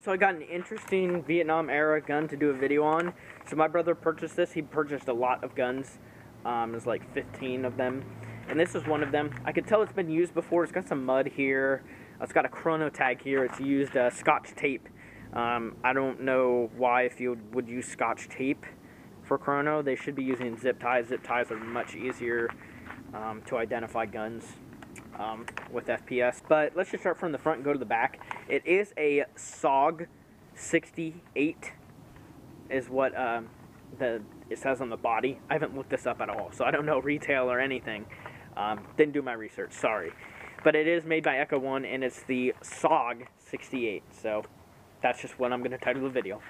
So I got an interesting Vietnam era gun to do a video on. So my brother purchased this. He purchased a lot of guns. There's like 15 of them. And this is one of them. I could tell it's been used before. It's got some mud here. It's got a chrono tag here. It's used Scotch tape. I don't know why if you would use Scotch tape for chrono. They should be using zip ties. Zip ties are much easier to identify guns with FPS. But let's just start from the front and go to the back. It is a SOG 68 is what it says on the body. I haven't looked this up at all, so I don't know retail or anything. Didn't do my research, sorry. But it is made by ECHO1, and it's the SOG 68. So that's just what I'm going to title the video.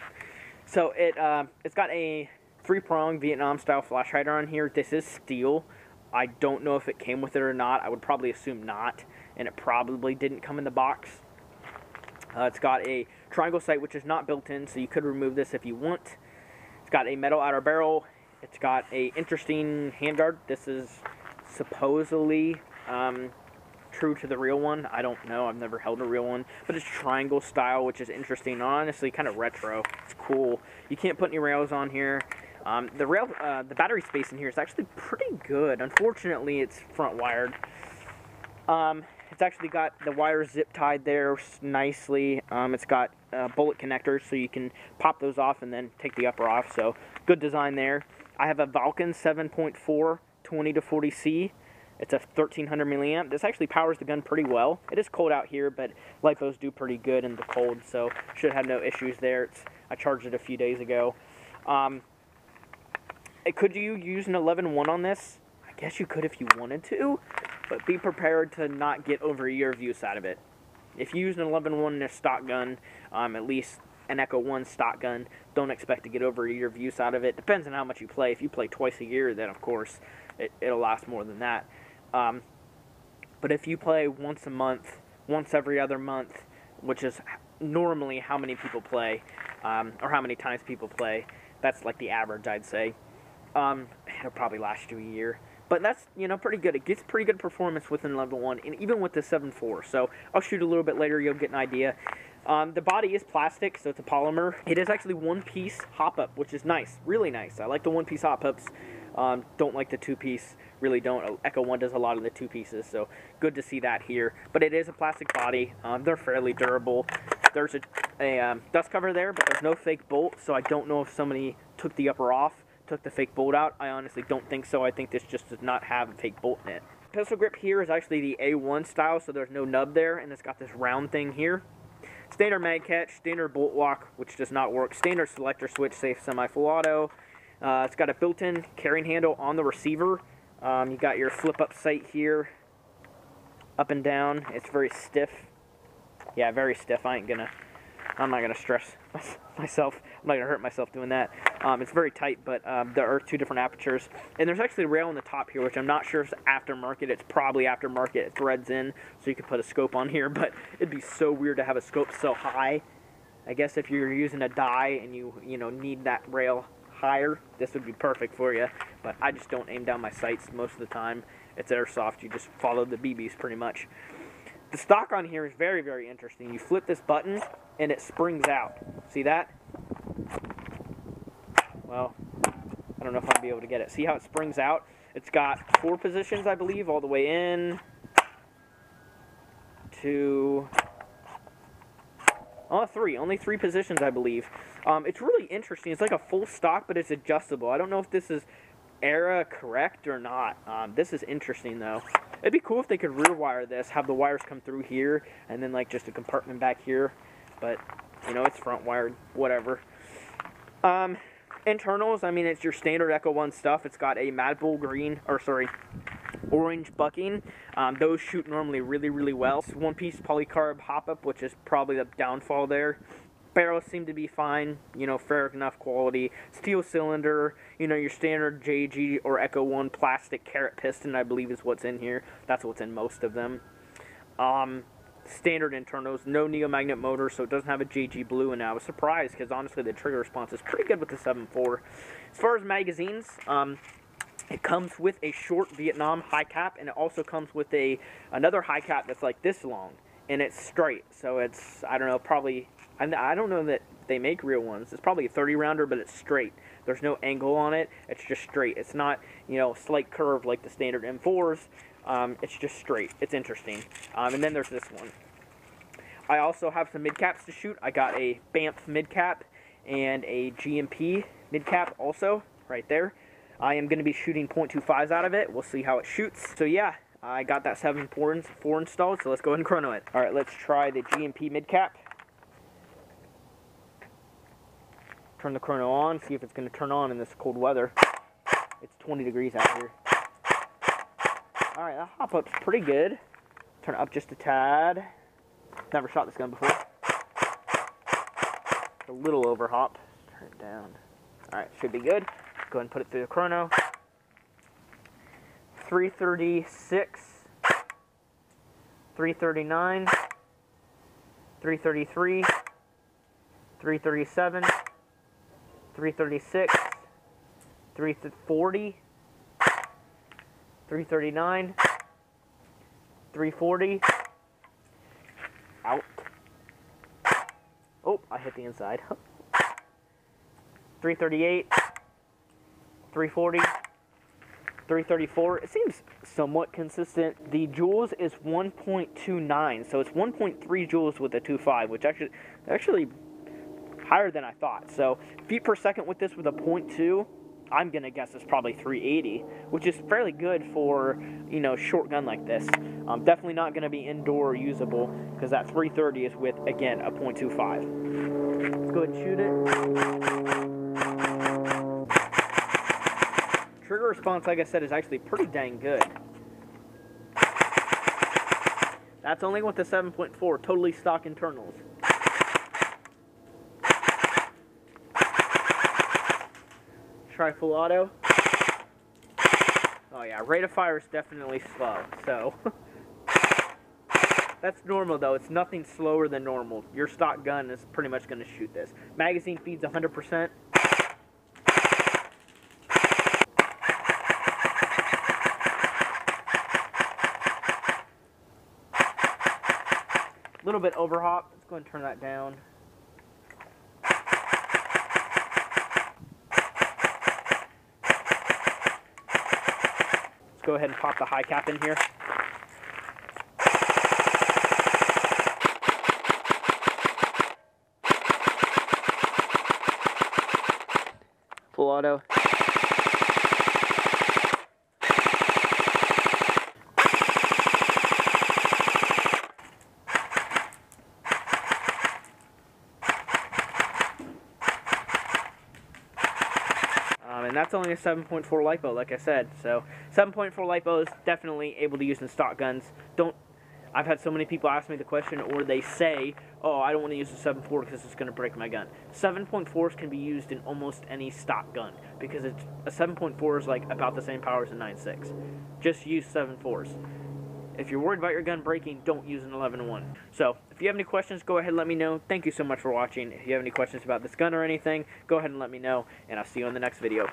So it's got a 3-prong Vietnam-style flash hider on here. This is steel. I don't know if it came with it or not. I would probably assume not, and it probably didn't come in the box. It's got a triangle sight, which is not built in, so you could remove this if you want. It's got a metal outer barrel. It's got a interesting handguard. This is supposedly true to the real one. I don't know. I've never held a real one, but it's triangle style, which is interesting. Honestly, kind of retro. It's cool. You can't put any rails on here. The battery space in here is actually pretty good. Unfortunately, it's front wired. It's actually got the wires zip tied there nicely. It's got bullet connectors, so you can pop those off and then take the upper off. So good design there. I have a Vulcan 7.4 20-40C. It's a 1300 milliamp. This actually powers the gun pretty well. It is cold out here, but LiPos do pretty good in the cold, so should have no issues there. I charged it a few days ago. Could you use an 11.1 on this? I guess you could if you wanted to, but be prepared to not get over a year of use out of it. If you use an 11.1 in a stock gun, at least an ECHO1 stock gun, don't expect to get over a year of use out of it. Depends on how much you play. If you play twice a year, then of course it'll last more than that. But if you play once a month, once every other month, which is normally how many people play, or how many times people play, that's like the average, I'd say. It'll probably last you a year. But that's, pretty good. It gets pretty good performance with an 11.1, and even with the 7.4. So I'll shoot a little bit later. You'll get an idea. The body is plastic, so it's a polymer. It is actually one-piece hop-up, which is nice. Really nice. I like the one-piece hop-ups. Don't like the two-piece. Really don't. ECHO1 does a lot of the two pieces, so good to see that here. But it is a plastic body. They're fairly durable. There's a dust cover there, but there's no fake bolt, so I don't know if somebody took the upper off, took the fake bolt out. I honestly don't think so. I think this just does not have a fake bolt in it. Pistol grip here is actually the A1 style, so there's no nub there, and it's got this round thing here. Standard mag catch, standard bolt lock, which does not work, standard selector switch, safe semi-full auto. It's got a built-in carrying handle on the receiver. You got your flip-up sight here, up and down. It's very stiff. Yeah, very stiff. I'm not gonna stress myself. I'm not gonna hurt myself doing that. It's very tight, but there are 2 different apertures. And there's actually a rail on the top here, which I'm not sure if it's aftermarket. It's probably aftermarket. It threads in, so you could put a scope on here, but it'd be so weird to have a scope so high. I guess if you're using a die and you need that rail higher, this would be perfect for you, but I just don't aim down my sights most of the time. It's airsoft. You just follow the BBs pretty much. The stock on here is very, very interesting. You flip this button and it springs out. See that? Well, I don't know if I'll be able to get it. See how it springs out? It's got 4 positions, I believe, all the way in to 3. Only 3 positions, I believe. It's really interesting. It's like a full stock, but it's adjustable. I don't know if this is era correct or not. This is interesting, though. It'd be cool if they could rear wire this, have the wires come through here, and then like just a compartment back here. But, it's front wired, whatever. Internals, I mean, it's your standard ECHO1 stuff. It's got a Mad Bull orange bucking. Those shoot normally really, really well. It's one-piece polycarb hop-up, which is probably the downfall there. Barrels seem to be fine, fair enough quality. Steel cylinder, your standard JG or ECHO1 plastic carrot piston, I believe is what's in here. That's what's in most of them. Standard internals, no neomagnet motor, so it doesn't have a JG blue, and I was surprised because honestly the trigger response is pretty good with the 7.4. As far as magazines, it comes with a short Vietnam high cap, and it also comes with another high cap that's like this long, and it's straight, so it's, I don't know, probably I don't know that they make real ones. It's probably a 30 rounder, but it's straight. There's no angle on it. It's just straight. It's not, slight curve like the standard M4s. It's just straight. It's interesting. And then there's this one. I also have some mid-caps to shoot. I got a Banff mid-cap and a GMP mid-cap also, right there. I am going to be shooting .25s out of it. We'll see how it shoots. So yeah, I got that 7.4 installed, so let's go ahead and chrono it. Alright, let's try the GMP mid-cap. Turn the chrono on, see if it's going to turn on in this cold weather. It's 20 degrees out here. Alright, that hop-up's pretty good. Turn it up just a tad. Never shot this gun before. A little over hop. Turn it down. Alright, should be good. Go ahead and put it through the chrono. 336, 339, 333, 337, 336, 340, 339, 340, out. Oh, I hit the inside. 338, 340, 334. It seems somewhat consistent. The joules is 1.29, so it's 1.3 joules with a 2.5, which actually higher than I thought. So feet per second with this with a 0.2, I'm gonna guess it's probably 380, which is fairly good for short gun like this. Definitely not gonna be indoor usable because that 330 is with, again, a 0.25. Let's go ahead and shoot it. Trigger response, like I said, is actually pretty dang good. That's only with the 7.4, totally stock internals. Try full auto. Oh yeah, rate of fire is definitely slow, so. That's normal though, it's nothing slower than normal. Your stock gun is pretty much going to shoot this. Magazine feeds 100%. A little bit overhop. Let's go ahead and turn that down. Let's go ahead and pop the high cap in here. Full auto. And that's only a 7.4 LiPo, like I said. So 7.4 LiPo is definitely able to use in stock guns. I've had so many people ask me the question, or they say, oh, I don't want to use a 7.4 because it's going to break my gun. 7.4s can be used in almost any stock gun because a 7.4 is like about the same power as a 9.6. Just use 7.4s. If you're worried about your gun breaking, don't use an 11.1. So, if you have any questions, go ahead and let me know. Thank you so much for watching. If you have any questions about this gun or anything, go ahead and let me know, and I'll see you on the next video.